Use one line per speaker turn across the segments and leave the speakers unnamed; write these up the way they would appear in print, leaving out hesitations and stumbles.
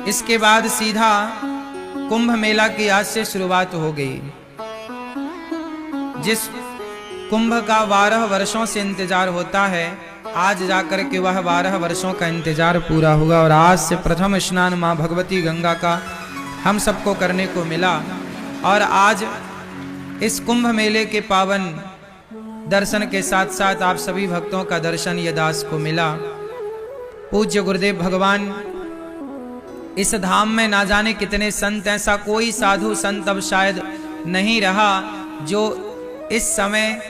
इसके बाद सीधा कुंभ मेला की आज से शुरुआत हो गई। जिस कुंभ का 12 वर्षों से इंतजार होता है, आज जाकर के वह 12 वर्षों का इंतजार पूरा हुआ और आज से प्रथम स्नान मां भगवती गंगा का हम सबको करने को मिला। और आज इस कुंभ मेले के पावन दर्शन के साथ साथ आप सभी भक्तों का दर्शन ये दास को मिला। पूज्य गुरुदेव भगवान, इस धाम में ना जाने कितने संत, ऐसा कोई साधु संत अब शायद नहीं रहा जो इस समय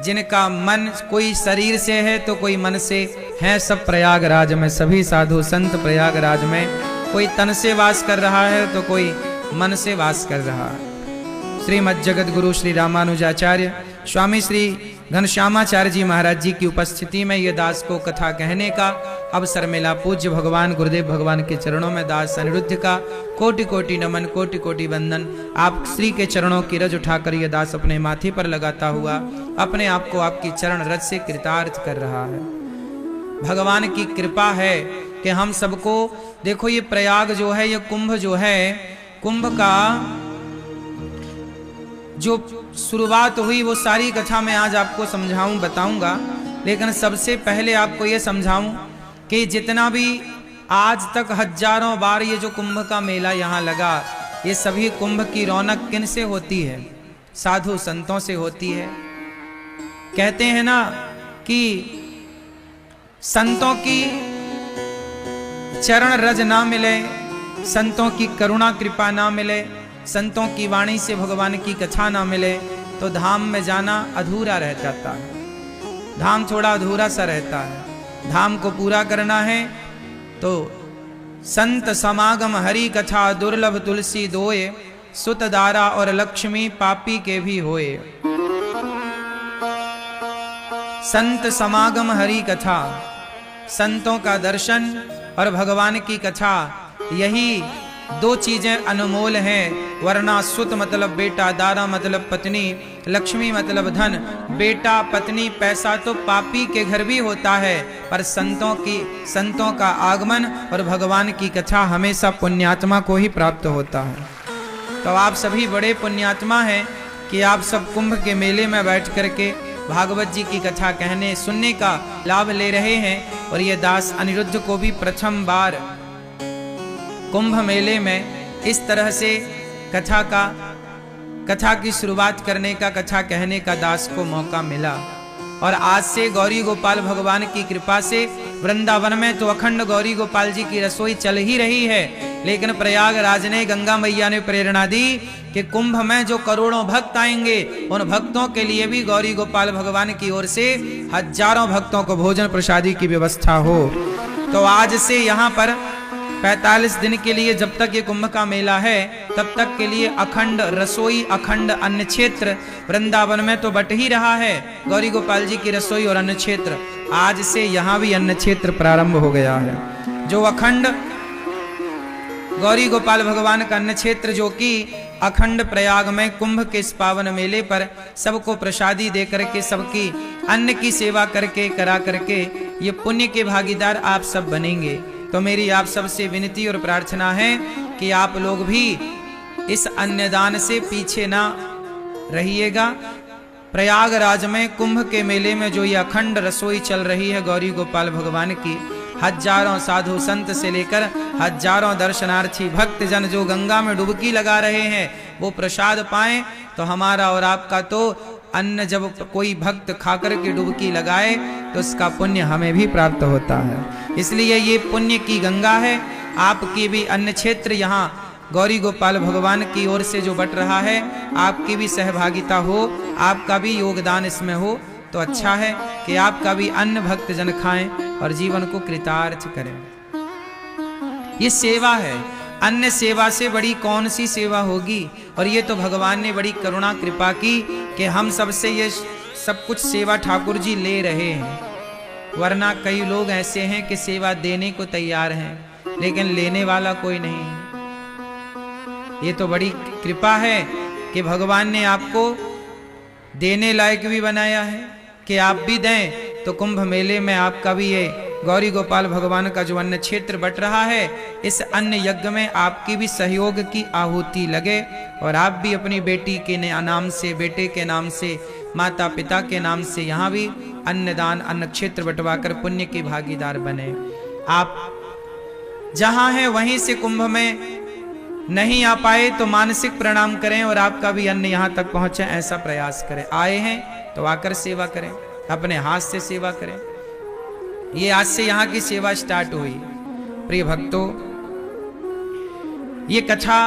जिनका मन कोई शरीर से है तो कोई मन से है। सब प्रयागराज में, सभी साधु संत प्रयागराज में, कोई तन से वास कर रहा है तो कोई मन से वास कर रहा है। श्रीमद् जगत गुरु श्री रामानुजाचार्य स्वामी श्री घनश्यामाचार्य जी महाराज जी की उपस्थिति में ये दास को कथा कहने का अवसर मिला। पूज्य भगवान गुरुदेव भगवान के चरणों में दास अनिरुद्ध का कोटि कोटि नमन, कोटि कोटि वंदन। आप श्री के चरणों की रज उठाकर ये दास अपने माथे पर लगाता हुआ अपने आप को आपकी चरण रज से कृतार्थ कर रहा है। भगवान की कृपा है कि हम सबको, देखो ये प्रयाग जो है, ये कुंभ जो है, कुंभ का जो शुरुआत हुई वो सारी कथा मैं आज आपको समझाऊं, बताऊंगा। लेकिन सबसे पहले आपको ये समझाऊं कि जितना भी आज तक हजारों बार ये जो कुंभ का मेला यहाँ लगा, ये सभी कुंभ की रौनक किन से होती है? साधु संतों से होती है। कहते हैं ना कि संतों की चरण रज ना मिले, संतों की करुणा कृपा ना मिले, संतों की वाणी से भगवान की कथा ना मिले तो धाम में जाना अधूरा रह जाता है। धाम थोड़ा अधूरा सा रहता है। धाम को पूरा करना है तो संत समागम हरि कथा दुर्लभ तुलसी दोए, सुत दारा और लक्ष्मी पापी के भी होए। संत समागम हरि कथा, संतों का दर्शन और भगवान की कथा, यही दो चीजें अनमोल हैं। वरना सुत मतलब बेटा, दारा मतलब पत्नी, लक्ष्मी मतलब धन। बेटा पत्नी पैसा तो पापी के घर भी होता है, पर संतों का आगमन और भगवान की कथा हमेशा पुण्यात्मा को ही प्राप्त होता है। तो आप सभी बड़े पुण्यात्मा हैं कि आप सब कुंभ के मेले में बैठ करके भागवत जी की कथा कहने सुनने का लाभ ले रहे हैं। और ये दास अनिरुद्ध को भी प्रथम बार कुंभ मेले में इस तरह से कथा की शुरुआत करने का, कथा कहने का दास को मौका मिला। और आज से गौरी गोपाल भगवान की कृपा से वृंदावन में तो अखंड गौरी गोपाल जी की रसोई चल ही रही है। लेकिन प्रयागराज ने, गंगा मैया ने प्रेरणा दी कि कुंभ में जो करोड़ों भक्त आएंगे, उन भक्तों के लिए भी गौरी गोपाल भगवान की ओर से हजारों भक्तों को भोजन प्रसादी की व्यवस्था हो। तो आज से यहाँ पर 45 दिन के लिए, जब तक ये कुंभ का मेला है तब तक के लिए अखंड रसोई, अखंड अन्न क्षेत्र वृंदावन में तो बट ही रहा है गौरी गोपाल जी की रसोई और अन्न क्षेत्र। आज से यहाँ भी अन्न क्षेत्र प्रारंभ हो गया है, जो अखंड गौरी गोपाल भगवान का अन्न क्षेत्र, जो कि अखंड प्रयाग में कुंभ के इस पावन मेले पर सबको प्रसादी दे करके, सबकी अन्न की सेवा करके, करा करके ये पुण्य के भागीदार आप सब बनेंगे। तो मेरी आप सबसे विनती और प्रार्थना है कि आप लोग भी इस अन्नदान से पीछे ना रहिएगा। प्रयागराज में कुंभ के मेले में जो ये अखंड रसोई चल रही है गौरी गोपाल भगवान की, हजारों साधु संत से लेकर हजारों दर्शनार्थी भक्त जन जो गंगा में डुबकी लगा रहे हैं, वो प्रसाद पाएं तो हमारा और आपका तो अन्न जब कोई भक्त खाकर के डुबकी लगाए तो उसका पुण्य हमें भी प्राप्त होता है। इसलिए ये पुण्य की गंगा है। आपकी भी अन्न क्षेत्र यहाँ गौरी गोपाल भगवान की ओर से जो बट रहा है, आपकी भी सहभागिता हो, आपका भी योगदान इसमें हो तो अच्छा है कि आपका भी अन्न भक्त जन खाएं और जीवन को कृतार्थ करें। ये सेवा है। अन्य सेवा से बड़ी कौन सी सेवा होगी? और ये तो भगवान ने बड़ी करुणा कृपा की कि हम सबसे ये सब कुछ सेवा ठाकुर जी ले रहे हैं। वरना कई लोग ऐसे हैं कि सेवा देने को तैयार हैं लेकिन लेने वाला कोई नहीं है। ये तो बड़ी कृपा है कि भगवान ने आपको देने लायक भी बनाया है कि आप भी दें तो कुंभ मेले में आपका भी ये गौरी गोपाल भगवान का जो अन्न क्षेत्र बट रहा है, इस अन्न यज्ञ में आपकी भी सहयोग की आहुति लगे और आप भी अपनी बेटी के नाम से, बेटे के नाम से, माता पिता के नाम से यहाँ भी अन्नदान, अन्न क्षेत्र बंटवाकर पुण्य के भागीदार बने। आप जहां हैं वहीं से कुंभ में नहीं आ पाए तो मानसिक प्रणाम करें और आपका भी अन्न यहां तक पहुंचे, ऐसा प्रयास करें। आए हैं तो आकर सेवा करें, अपने हाथ से सेवा करें। ये आज से यहाँ की सेवा स्टार्ट हुई। प्रिय भक्तों, ये कथा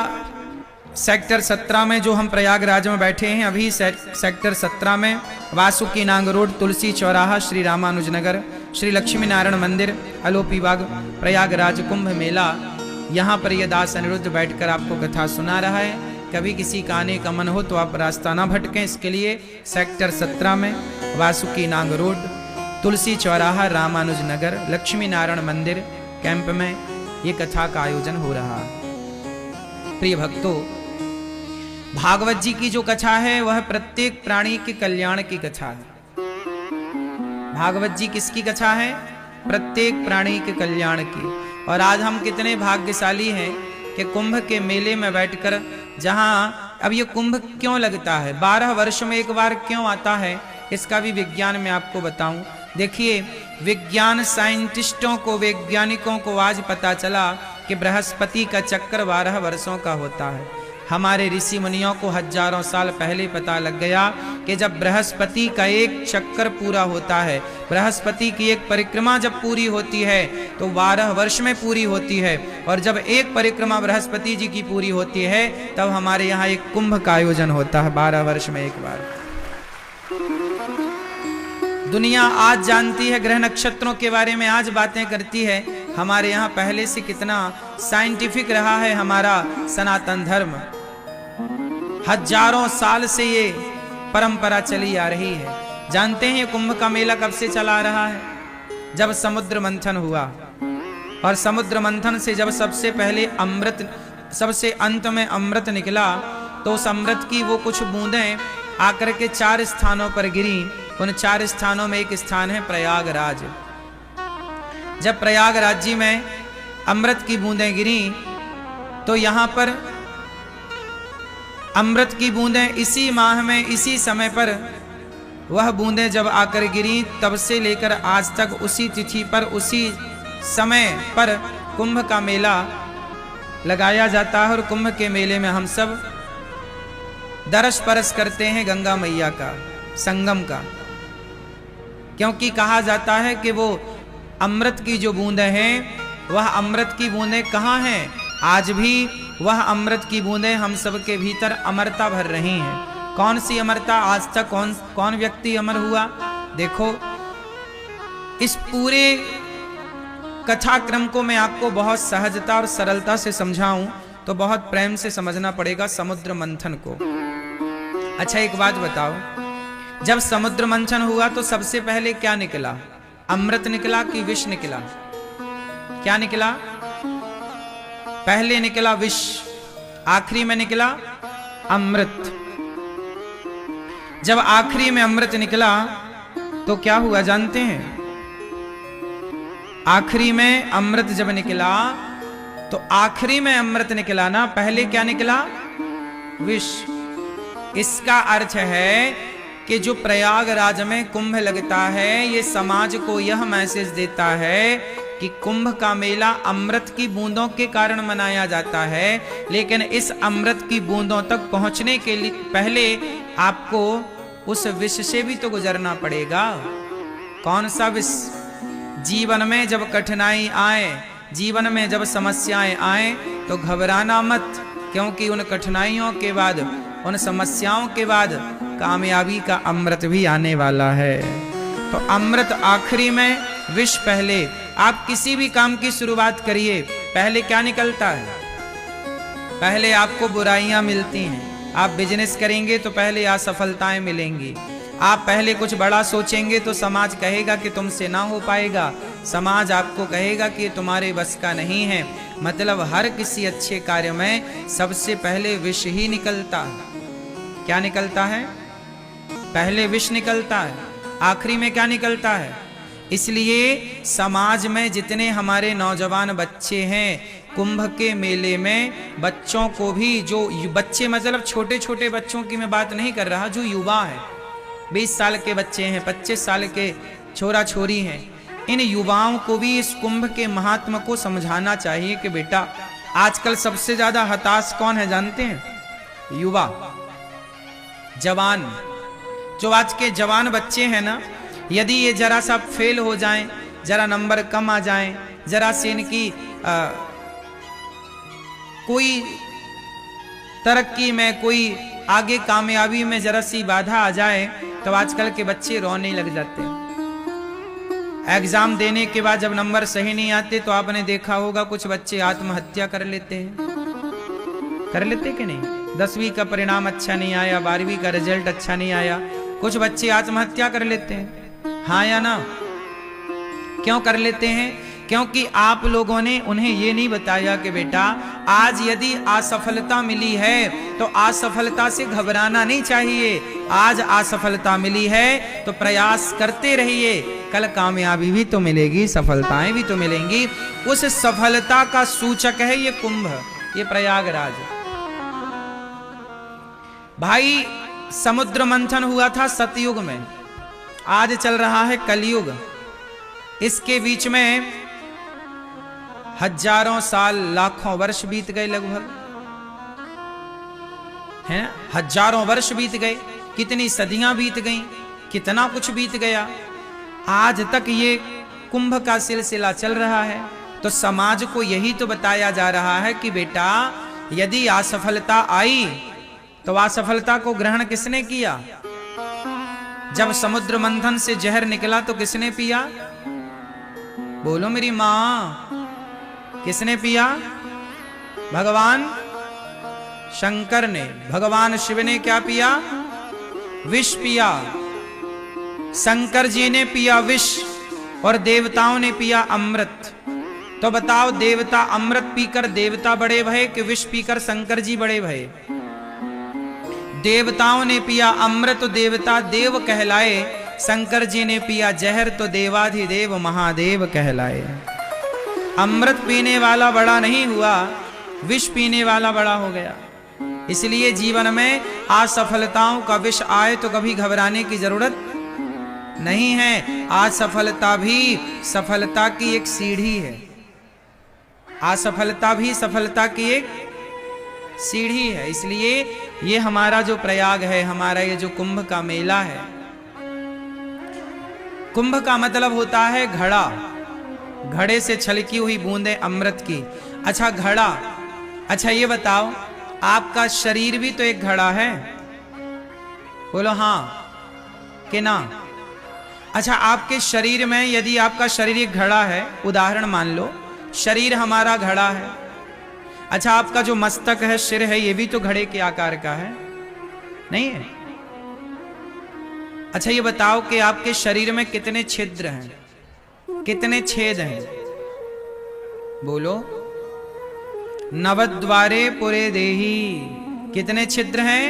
सेक्टर 17 में जो हम प्रयागराज में बैठे हैं, अभी सेक्टर 17 में वासुकी नाग रोड, तुलसी चौराहा, श्री रामानुज नगर, श्री लक्ष्मी नारायण मंदिर, अलोपी बाग, प्रयागराज कुंभ मेला, यहाँ पर यह दास अनिरुद्ध बैठकर आपको कथा सुना रहा है। कभी किसी का आने का मन हो तो आप रास्ता ना भटकें, इसके लिए सेक्टर 17 में वासुकी नाग रोड, तुलसी चौराहा, रामानुज नगर, लक्ष्मी नारायण मंदिर कैंप में ये कथा का आयोजन हो रहा है। प्रिय भक्तों, भागवत जी की जो कथा है वह प्रत्येक प्राणी के कल्याण की कथा है। भागवत जी किसकी कथा है? प्रत्येक प्राणी के कल्याण की। और आज हम कितने भाग्यशाली हैं कि कुंभ के मेले में बैठकर, जहां अब ये कुंभ क्यों लगता है, 12 वर्ष में एक बार क्यों आता है, इसका भी विज्ञान में आपको बताऊं। देखिए, विज्ञान साइंटिस्टों को, वैज्ञानिकों को आज पता चला कि बृहस्पति का चक्कर 12 वर्षों का होता है। हमारे ऋषि मुनियों को हजारों साल पहले पता लग गया कि जब बृहस्पति का एक चक्कर पूरा होता है, बृहस्पति की एक परिक्रमा जब पूरी होती है तो 12 वर्ष में पूरी होती है, और जब एक परिक्रमा बृहस्पति जी की पूरी होती है तब हमारे यहाँ एक कुंभ का आयोजन होता है 12 वर्ष में एक बार। दुनिया आज जानती है, ग्रह नक्षत्रों के बारे में आज बातें करती है। हमारे यहाँ पहले से कितना साइंटिफिक रहा है हमारा सनातन धर्म। हजारों साल से ये परंपरा चली आ रही है। जानते हैं ये कुंभ का मेला कब से चला आ रहा है? जब समुद्र मंथन हुआ, और समुद्र मंथन से जब सबसे पहले अमृत, सबसे अंत में अमृत निकला, तो उस अमृत की वो कुछ बूंदें आकर के 4 स्थानों पर गिरी। उन 4 स्थानों में एक स्थान है प्रयागराज। जब प्रयागराज जी में अमृत की बूंदें गिरी तो यहां पर अमृत की बूंदें इसी माह में, इसी समय पर वह बूंदें जब आकर गिरी, तब से लेकर आज तक उसी तिथि पर, उसी समय पर कुंभ का मेला लगाया जाता है। और कुंभ के मेले में हम सब दरस परस करते हैं गंगा मैया का, संगम का, क्योंकि कहा जाता है कि वो अमृत की जो बूंदें हैं, वह अमृत की बूंदें कहाँ हैं? आज भी वह अमृत की बूंदें हम सब के भीतर अमरता भर रही हैं। कौन सी अमरता? आज तक कौन व्यक्ति अमर हुआ? देखो, इस पूरे कथाक्रम को मैं आपको बहुत सहजता और सरलता से समझाऊं तो बहुत प्रेम से समझना पड़ेगा समुद्र मंथन को। अच्छा, एक बात बताओ, जब समुद्र मंथन हुआ तो सबसे पहले क्या निकला? अमृत निकला कि विष निकला? क्या निकला? पहले निकला विष, आखिरी में निकला अमृत। जब आखिरी में अमृत निकला तो क्या हुआ जानते हैं? आखिरी में अमृत जब निकला तो आखिरी में अमृत निकला ना, पहले क्या निकला? विष। इसका अर्थ है कि जो प्रयागराज में कुंभ लगता है, ये समाज को यह मैसेज देता है कि कुंभ का मेला अमृत की बूंदों के कारण मनाया जाता है, लेकिन इस अमृत की बूंदों तक पहुंचने के लिए पहले आपको उस विष से भी तो गुजरना पड़ेगा। कौन सा विष? जीवन में जब कठिनाई आए, जीवन में जब समस्याएं आए तो घबराना मत, क्योंकि उन कठिनाइयों के बाद, उन समस्याओं के बाद कामयाबी का अमृत भी आने वाला है। तो अमृत आखिरी में, विष पहले। आप किसी भी काम की शुरुआत करिए, पहले क्या निकलता है? पहले आपको बुराइयां मिलती हैं। आप बिजनेस करेंगे तो पहले असफलताएं मिलेंगी। आप पहले कुछ बड़ा सोचेंगे तो समाज कहेगा कि तुमसे ना हो पाएगा, समाज आपको कहेगा कि तुम्हारे बस का नहीं है। मतलब हर किसी अच्छे कार्य में सबसे पहले विष ही निकलता है। क्या निकलता है? पहले विष निकलता है, आखिरी में क्या निकलता है? इसलिए समाज में जितने हमारे नौजवान बच्चे हैं, कुंभ के मेले में बच्चों को भी, जो बच्चे मतलब छोटे छोटे बच्चों की मैं बात नहीं कर रहा, जो युवा है, 20 साल के बच्चे हैं, 25 साल के छोरा छोरी हैं, इन युवाओं को भी इस कुंभ के महात्म को समझाना चाहिए कि बेटा, आजकल सबसे ज्यादा हताश कौन है जानते हैं? युवा, जवान। जो आज के जवान बच्चे हैं ना, यदि ये जरा सा फेल हो जाएं, जरा नंबर कम आ जाएं, जरा से इनकी कोई तरक्की में, कोई आगे कामयाबी में जरा सी बाधा आ जाए, तो आजकल के बच्चे रोने लग जाते हैं। एग्जाम देने के बाद जब नंबर सही नहीं आते तो आपने देखा होगा कुछ बच्चे आत्महत्या कर लेते हैं। कर लेते कि नहीं? 10वीं का परिणाम अच्छा नहीं आया, 12वीं का रिजल्ट अच्छा नहीं आया, कुछ बच्चे आत्महत्या कर लेते हैं। हाँ या ना? क्यों कर लेते हैं? क्योंकि आप लोगों ने उन्हें ये नहीं बताया कि बेटा, आज यदि असफलता मिली है तो असफलता से घबराना नहीं चाहिए। आज असफलता मिली है तो प्रयास करते रहिए, कल कामयाबी भी तो मिलेगी, सफलताएं भी तो मिलेंगी। उस सफलता का सूचक है ये कुंभ, ये प्रयागराज। भाई, समुद्र मंथन हुआ था सतयुग में, आज चल रहा है कलयुग। इसके बीच में हजारों साल, लाखों वर्ष बीत गए लगभग, हैं? हजारों वर्ष बीत गए, कितनी सदियां बीत गईं, कितना कुछ बीत गया। आज तक ये कुंभ का सिलसिला चल रहा है। तो समाज को यही तो बताया जा रहा है कि बेटा, यदि असफलता आई तो असफलता को ग्रहण किसने किया? जब समुद्र मंथन से जहर निकला तो किसने पिया? बोलो मेरी मां, किसने पिया? भगवान शंकर ने। भगवान शिव ने क्या पिया? विष पिया। शंकर जी ने पिया विष और देवताओं ने पिया अमृत। तो बताओ, देवता अमृत पीकर देवता बड़े भये कि विष पीकर शंकर जी बड़े भये? देवताओं ने पिया अमृत तो देवता देव कहलाए, शंकर जी ने पिया जहर तो देवाधिदेव महादेव कहलाए। अमृत पीने वाला बड़ा नहीं हुआ, विष पीने वाला बड़ा हो गया। इसलिए जीवन में असफलताओं का विष आए तो कभी घबराने की जरूरत नहीं है। असफलता भी सफलता की एक सीढ़ी है। असफलता भी सफलता की एक सीढ़ी है। इसलिए ये हमारा जो प्रयाग है, हमारा ये जो कुंभ का मेला है, कुंभ का मतलब होता है घड़ा, घड़े से छलकी हुई बूंदे अमृत की। अच्छा, घड़ा, अच्छा ये बताओ, आपका शरीर भी तो एक घड़ा है? बोलो हाँ कि ना? अच्छा, आपके शरीर में, यदि आपका शरीर एक घड़ा है, उदाहरण मान लो शरीर हमारा घड़ा है। अच्छा, आपका जो मस्तक है, सिर है, ये भी तो घड़े के आकार का है, नहीं है? अच्छा ये बताओ कि आपके शरीर में कितने छिद्र हैं, कितने छेद हैं? बोलो। नवद्वारे पुरे देही। कितने छिद्र हैं?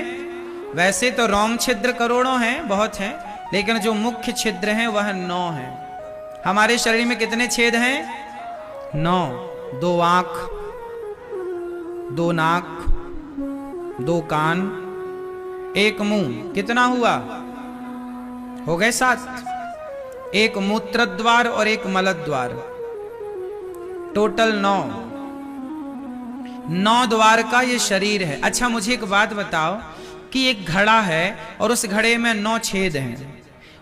वैसे तो रोम छिद्र करोड़ों हैं, बहुत हैं, लेकिन जो मुख्य छिद्र हैं वह 9 हैं। हमारे शरीर में कितने छेद हैं? 9। 2 आंख, 2 नाक, 2 कान, 1 मुंह। कितना हुआ? हो गए 7। 1 मूत्र द्वार और 1 मल द्वार, टोटल 9 द्वार का ये शरीर है। अच्छा मुझे एक बात बताओ कि एक घड़ा है और उस घड़े में 9 छेद हैं,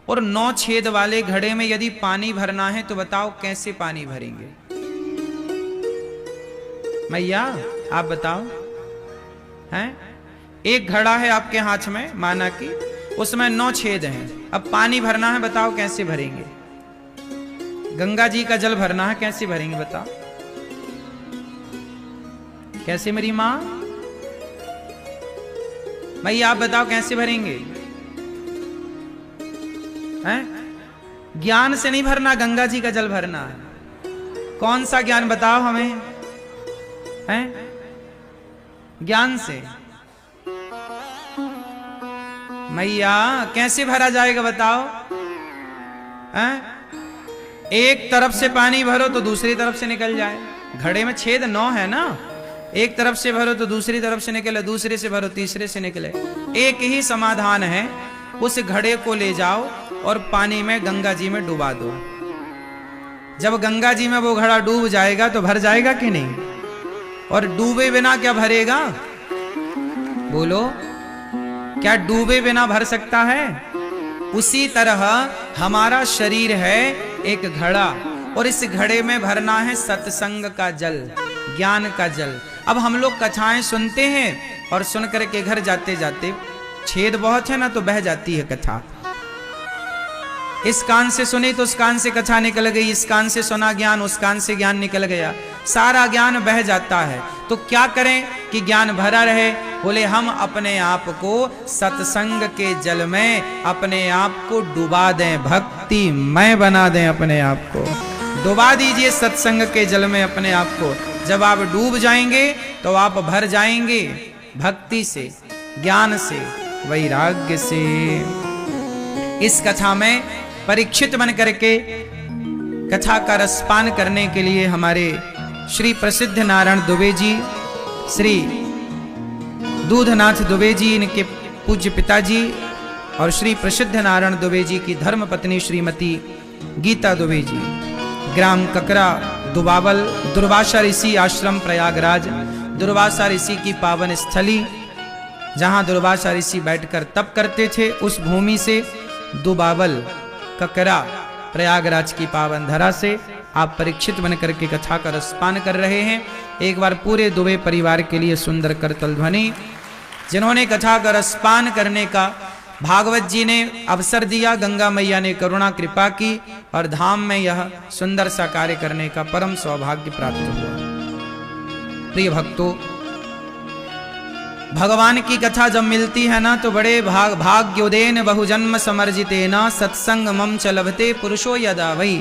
और 9 छेद वाले घड़े में यदि पानी भरना है तो बताओ कैसे पानी भरेंगे? मैया आप बताओ। हैं? एक घड़ा है आपके हाथ में, माना कि उसमें 9 छेद हैं, अब पानी भरना है, बताओ कैसे भरेंगे? गंगा जी का जल भरना है, कैसे भरेंगे बताओ? कैसे मेरी मां? भैया आप बताओ कैसे भरेंगे? हैं? ज्ञान से नहीं भरना, गंगा जी का जल भरना है। कौन सा ज्ञान बताओ हमें? हैं? ज्ञान से। मैया कैसे भरा जाएगा बताओ? हैं? एक तरफ से पानी भरो तो दूसरी तरफ से निकल जाए। घड़े में छेद 9 है ना, एक तरफ से भरो तो दूसरी तरफ से निकले, दूसरे से भरो तीसरे से निकले। एक ही समाधान है, उस घड़े को ले जाओ और पानी में गंगा जी में डुबा दो। जब गंगा जी में वो घड़ा डूब जाएगा तो भर जाएगा कि नहीं? और डूबे बिना क्या भरेगा? बोलो, क्या डूबे बिना भर सकता है? उसी तरह हमारा शरीर है एक घड़ा, और इस घड़े में भरना है सत्संग का जल, ज्ञान का जल। अब हम लोग कथाएं सुनते हैं और सुन करके घर जाते जाते छेद बहुत है ना, तो बह जाती है कथा। इस कान से सुनी तो उस कान से कथा निकल गई, इस कान से सुना ज्ञान, उस कान से ज्ञान निकल गया, सारा ज्ञान बह जाता है। तो क्या करें कि ज्ञान भरा रहे? बोले हम अपने आप को सत्संग के जल में अपने आप को डुबा दें, भक्ति मय बना दें। अपने आप को डुबा दीजिए सत्संग के जल में अपने आप को। जब आप डूब जाएंगे तो आप भर जाएंगे भक्ति से, ज्ञान से, वैराग्य से। इस कथा में परीक्षित बन करके कथा का रसपान करने के लिए हमारे श्री प्रसिद्ध नारायण दुबे जी, श्री दूधनाथ दुबे जी, इनके पूज्य पिताजी, और श्री प्रसिद्ध नारायण दुबे जी की धर्म पत्नी श्रीमती गीता दुबे जी, ग्राम ककरा दुबावल, दुर्वासा ऋषि आश्रम प्रयागराज, दुर्वासा ऋषि की पावन स्थली, जहां दुर्वासा ऋषि बैठकर तप करते थे, उस भूमि से दुबावल ककरा प्रयागराज की पावन धरा से आप परीक्षित बन करके कथा का रसपान कर रहे हैं। एक बार पूरे दुबे परिवार के लिए सुंदर करतल ध्वनि। जिन्होंने कथा का रसपान करने का भागवत जी ने अवसर दिया, गंगा मैया ने करुणा कृपा की और धाम में यह सुंदर सा कार्य करने का परम सौभाग्य प्राप्त हुआ। प्रिय भक्तों, भगवान की कथा जब मिलती है ना तो बड़े भाग्योदेन बहुजन्म समर्जितेन सत्संग मम च लभते पुरुषो यदा वही।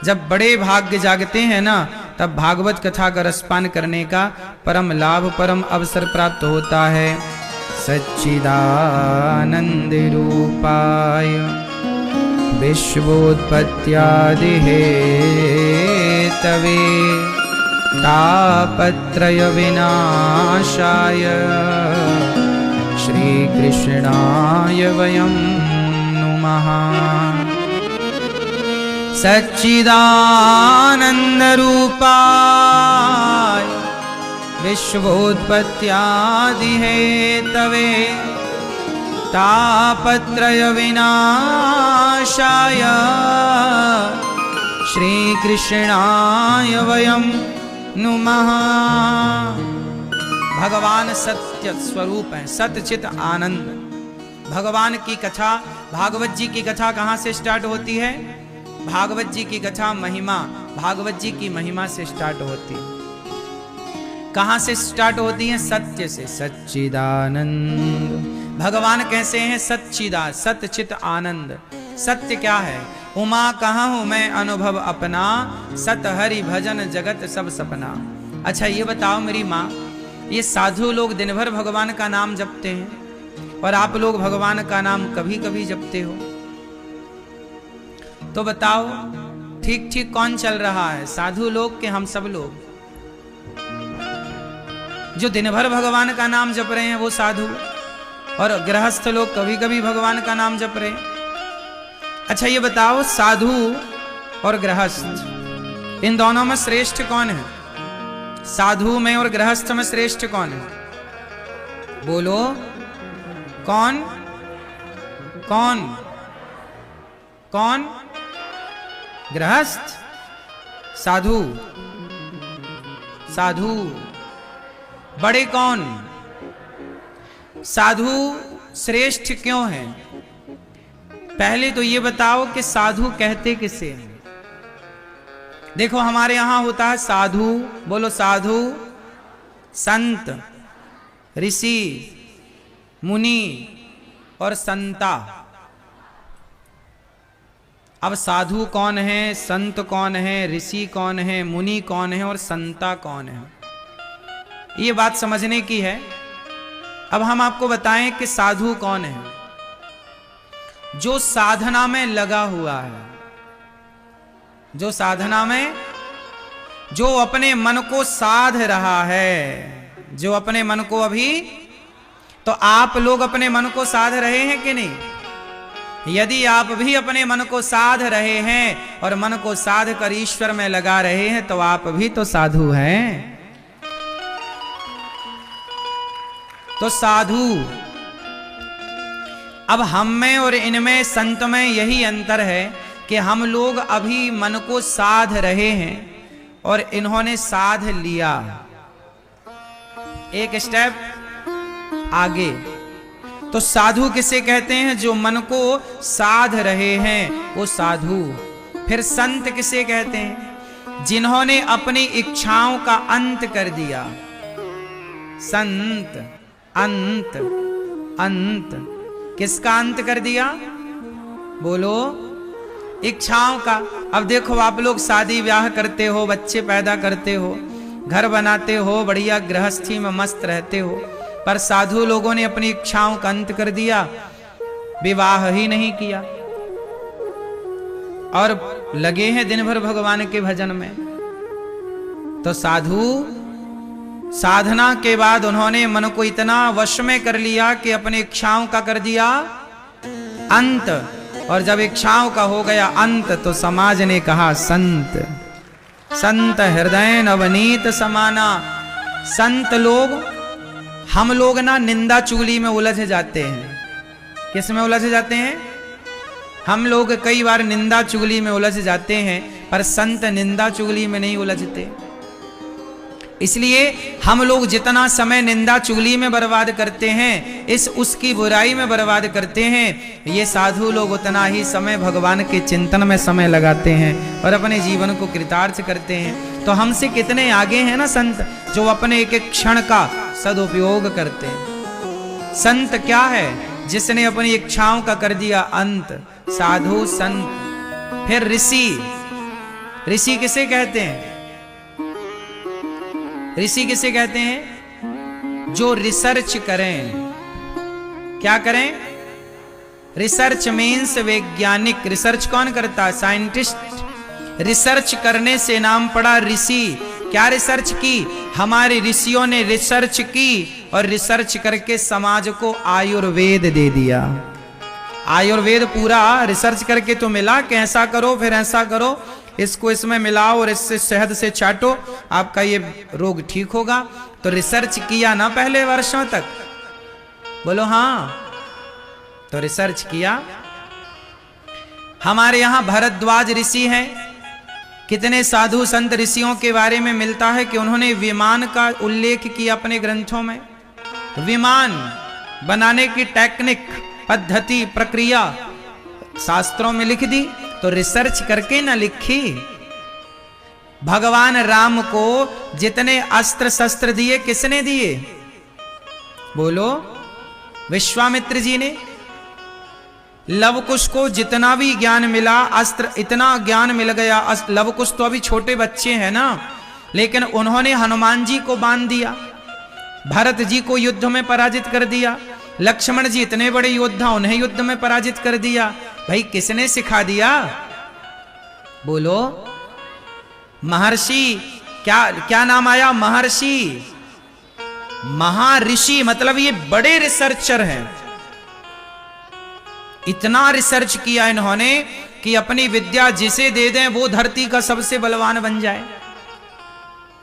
जब बड़े भाग्य जागते हैं ना, तब भागवत कथा का रसपान करने का परम लाभ, परम अवसर प्राप्त होता है। सच्चिदानंद रूपाय विश्वोत्पत्त्यादि हेतवे तापत्रय विनाशाय श्री कृष्णाय वयं नुमः। सच्चिदानंद रूपाय विश्वोत्पत्त्यादि हेतवे तापत्रय विनाशाय श्री कृष्णाय वयं नुमः। भगवान सत्य स्वरूप है, सतचित आनंद। भगवान की कथा, भागवत जी की कथा कहाँ से स्टार्ट होती है? भागवत जी की कथा महिमा, भागवत जी की महिमा से स्टार्ट होती है। कहाँ से स्टार्ट होती है? सत्य से। सच्चिदानंद, भगवान कैसे हैं? सच्चिदा, सतचित आनंद। सत्य क्या है? उमा कहाँ हूं मैं अनुभव अपना, सत हरि भजन जगत सब सपना। अच्छा ये बताओ मेरी माँ, ये साधु लोग दिन भर भगवान का नाम जपते हैं और आप लोग भगवान का नाम कभी कभी जपते हो, तो बताओ ठीक ठीक कौन चल रहा है, साधु लोग के हम सब लोग? जो दिन भर भगवान का नाम जप रहे हैं वो साधु, और गृहस्थ लोग कभी कभी भगवान का नाम जप रहे हैं। अच्छा ये बताओ, साधु और गृहस्थ इन दोनों में श्रेष्ठ कौन है? साधु में और गृहस्थ में श्रेष्ठ कौन है? बोलो, कौन कौन कौन? गृहस्थ? साधु? साधु बड़े कौन? साधु श्रेष्ठ क्यों है? पहले तो ये बताओ कि साधु कहते किसे हैं? देखो हमारे यहां होता है साधु, बोलो साधु, संत, ऋषि, मुनि और संता। अब साधु कौन है, संत कौन है, ऋषि कौन है, मुनि कौन है और संता कौन है, ये बात समझने की है। अब हम आपको बताएं कि साधु कौन है? जो साधना में लगा हुआ है, जो साधना में, जो अपने मन को साध रहा है, जो अपने मन को अभी, तो आप लोग अपने मन को साध रहे हैं कि नहीं? यदि आप भी अपने मन को साध रहे हैं और मन को साध कर ईश्वर में लगा रहे हैं तो आप भी तो साधु हैं। तो साधु, अब हम में और इनमें, संत में यही अंतर है कि हम लोग अभी मन को साध रहे हैं और इन्होंने साध लिया, एक स्टेप आगे। तो साधु किसे कहते हैं? जो मन को साध रहे हैं वो साधु। फिर संत किसे कहते हैं? जिन्होंने अपनी इच्छाओं का अंत कर दिया। संत, अंत, अंत किसका अंत कर दिया? बोलो, इच्छाओं का। अब देखो, आप लोग शादी ब्याह करते हो, बच्चे पैदा करते हो, घर बनाते हो, बढ़िया गृहस्थी में मस्त रहते हो, पर साधु लोगों ने अपनी इच्छाओं का अंत कर दिया, विवाह ही नहीं किया और लगे हैं दिन भर भगवान के भजन में। तो साधु, साधना के बाद उन्होंने मन को इतना वश में कर लिया कि अपनी इच्छाओं का कर दिया अंत, और जब इच्छाओं का हो गया अंत तो समाज ने कहा संत। संत हृदय नवनीत समाना। संत लोग, हम लोग ना निंदा चुगली में उलझ जाते हैं। किस में उलझ जाते हैं? हम लोग कई बार निंदा चुगली में उलझ जाते हैं, पर संत निंदा चुगली में नहीं उलझते। इसलिए हम लोग जितना समय निंदा चुगली में बर्बाद करते हैं, इस उसकी बुराई में बर्बाद करते हैं, ये साधु लोग उतना ही समय भगवान के चिंतन में समय लगाते हैं और अपने जीवन को कृतार्थ करते हैं। तो हमसे कितने आगे हैं ना संत, जो अपने एक एक क्षण का सदुपयोग करते हैं। संत क्या है? जिसने अपनी इच्छाओं का कर दिया अंत, साधु संत। फिर ऋषि, ऋषि किसे कहते हैं? ऋषि किसे कहते हैं? जो रिसर्च करें। क्या करें? रिसर्च मीन्स वैज्ञानिक। रिसर्च कौन करता है? साइंटिस्ट। रिसर्च करने से नाम पड़ा ऋषि। क्या रिसर्च की? हमारे ऋषियों ने रिसर्च की और रिसर्च करके समाज को आयुर्वेद दे दिया। आयुर्वेद पूरा रिसर्च करके तो मिला कि ऐसा करो, फिर ऐसा करो, इसको इसमें मिलाओ और इससे शहद से चाटो, आपका ये रोग ठीक होगा। तो रिसर्च किया ना पहले वर्षों तक? बोलो हाँ। तो रिसर्च किया। हमारे यहां भरद्वाज ऋषि हैं। कितने साधु संत ऋषियों के बारे में मिलता है कि उन्होंने विमान का उल्लेख किया अपने ग्रंथों में। विमान बनाने की टेक्निक, पद्धति, प्रक्रिया शास्त्रों में लिख दी। तो रिसर्च करके ना लिखी। भगवान राम को जितने अस्त्र शस्त्र दिए किसने दिए? बोलो, विश्वामित्र जी ने। लवकुश को जितना भी ज्ञान मिला, अस्त्र इतना ज्ञान मिल गया। लवकुश तो अभी छोटे बच्चे हैं ना, लेकिन उन्होंने हनुमान जी को बांध दिया, भरत जी को युद्ध में पराजित कर दिया, लक्ष्मण जी इतने बड़े योद्धा, उन्हें युद्ध में पराजित कर दिया। भाई किसने सिखा दिया? बोलो, महर्षि। क्या नाम आया? महर्षि। महर्षि मतलब ये बड़े रिसर्चर हैं। इतना रिसर्च किया इन्होंने कि अपनी विद्या जिसे दे दें वो धरती का सबसे बलवान बन जाए।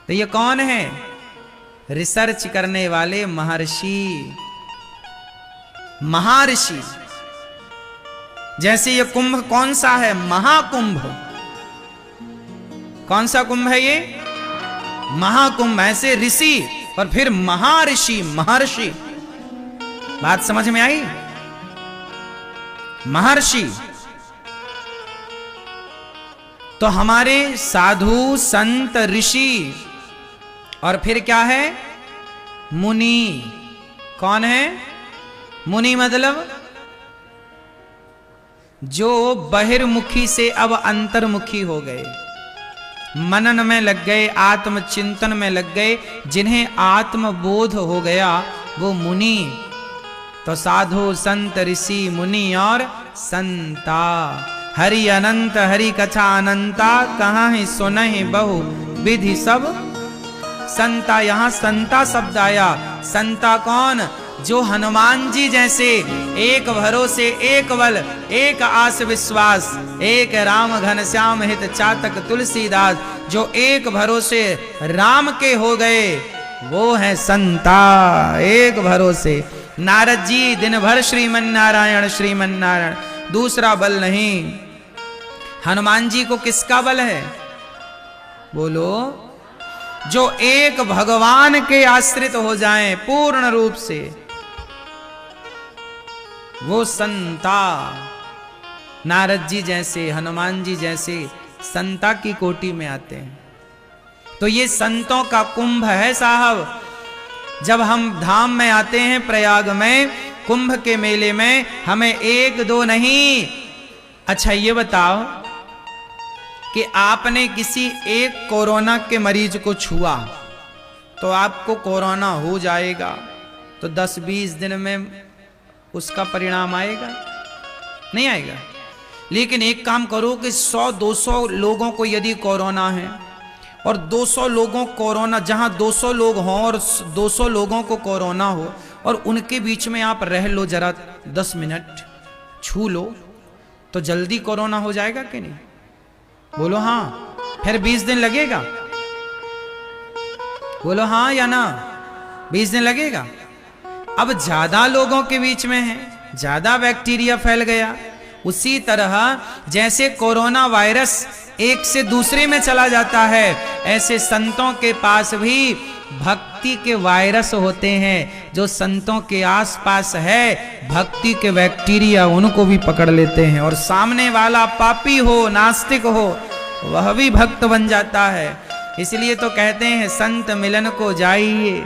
तो ये कौन है? रिसर्च करने वाले महर्षि, महर्षि। जैसे ये कुंभ कौन सा है? महाकुंभ। कौन सा कुंभ है ये? महाकुंभ। ऐसे ऋषि और फिर महर्षि, महर्षि। बात समझ में आई? महर्षि। तो हमारे साधु संत ऋषि, और फिर क्या है? मुनि। कौन है? मुनि मतलब जो बहिर्मुखी से अब अंतर्मुखी हो गए, मनन में लग गए, आत्मचिंतन में लग गए, जिन्हें आत्मबोध हो गया वो मुनि। तो साधु संत ऋषि मुनि और संता। हरि अनंत हरि कथा अनंता, कहाँ ही सुनहि बहु विधि सब संता। यहां संता शब्द आया। संता कौन? जो हनुमान जी जैसे एक भरोसे, एक बल, एक आस विश्वास, एक राम घनश्याम हित चातक तुलसीदास, जो एक भरोसे राम के हो गए, वो है संता। एक भरोसे। नारद जी दिन भर श्रीमन नारायण श्रीमन नारायण, दूसरा बल नहीं। हनुमान जी को किसका बल है? बोलो। जो एक भगवान के आश्रित हो जाएं पूर्ण रूप से, वो संता। नारद जी जैसे, हनुमान जी जैसे संता की कोटि में आते हैं। तो ये संतों का कुंभ है साहब। जब हम धाम में आते हैं प्रयाग में, कुंभ के मेले में, हमें एक दो नहीं। अच्छा ये बताओ कि आपने किसी एक कोरोना के मरीज को छुआ तो आपको कोरोना हो जाएगा, तो 10-20 दिन में उसका परिणाम आएगा? नहीं आएगा। लेकिन एक काम करो कि 100-200 लोगों को यदि कोरोना है और 200 लोगों कोरोना, जहां 200 लोग हों और 200 लोगों को कोरोना हो और उनके बीच में आप रह लो जरा 10 मिनट, छू लो, तो जल्दी कोरोना हो जाएगा कि नहीं? बोलो हाँ। फिर 20 दिन लगेगा? बोलो हाँ या ना? 20 दिन लगेगा। अब ज्यादा लोगों के बीच में है, ज्यादा बैक्टीरिया फैल गया। उसी तरह जैसे कोरोना वायरस एक से दूसरे में चला जाता है, ऐसे संतों के पास भी भक्ति के वायरस होते हैं। जो संतों के आसपास है, भक्ति के बैक्टीरिया उनको भी पकड़ लेते हैं, और सामने वाला पापी हो, नास्तिक हो, वह भी भक्त बन जाता है। इसलिए तो कहते हैं संत मिलन को जाइए,